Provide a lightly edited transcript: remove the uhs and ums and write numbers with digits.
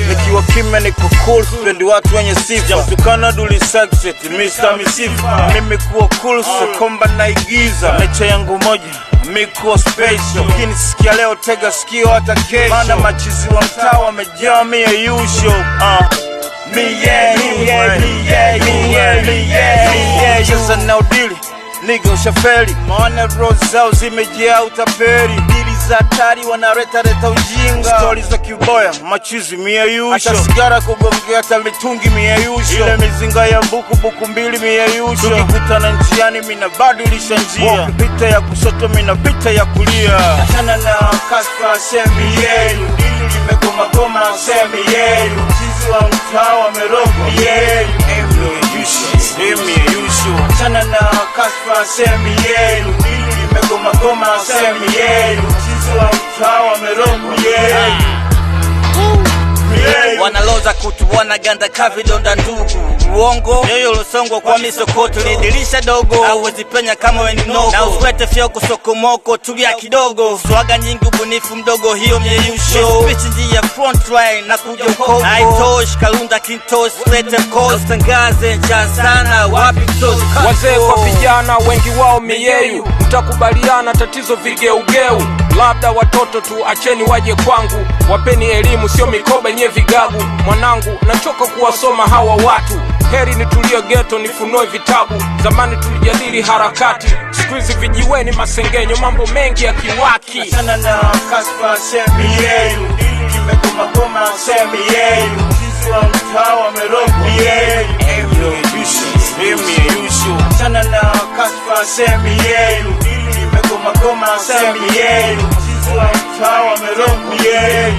Nikiwa kimya niko cool, spendi watu wenye sifa. Mtukana duli success, Mr. Misifa. Mimi kuwa cool, so komba naigiza. Mecha yangu moja, mimi kuwa special. Kini sikia leo, tega sikio hata kesho. Mana machizi wa mtaa wamejaa me usual. Sasa na udili nigga ushafeli. Maana rose zao zimejaa utapeli. Dili za hatari wanareta ujinga. Stories za kiboya machizi miayusho. Hata sigara kugongea hata mitungi miayusho. Ile mizinga ya buku mbili miayusho. Tukikutana njiani mina badilisha njia. Pita ya kusoto mina pita ya kulia. Achana na kaspa semi yenu. Dili limegoma semi yenu. Chizi wa mtaa wamerogwa yenu. Achana na kaspa semi yenu. Dili limegoma semi yenu. Chizi wa mtaa wamerogwa yenu. Wanaloza kutu wanaganda kavidonda ndugu. Uongo yoyo losongwa kwa misokoto. Lidilisha dogo hauwezi penya kama weni mnogo. Na uswete fyoko sokomoko tulia kidogo. Swaga nyingi ubunifu mdogo hiyo mieyusho. Switch njia frontline na kuja ukoko. Haitosh kalunda kintosh swete mkost. Tangaze njaa sana wapi mtozi. Wazee kwa vijana wengi wao miyeyu. Mtakubaliana tatizo vigeugeu. Labda watoto tu acheni waje kwangu. Wapeni elimu sio mikoba nye vigagu. Mwanangu nachoka kuwasoma hawa watu. Heri nitulie ghetto nifunue vitabu. Zamani tulijadili harakati, siku hizi vijiweni masengenyo, mambo mengi ya kiwaki. Achana na kaspa semi yenu. Dili limegoma semi yenu. Chizi wa mtaa wamerogwa yenu. Achana na kaspa semi yenu. Dili limegoma semi yenu. Chizi wa mtaa wamerogwa yenu.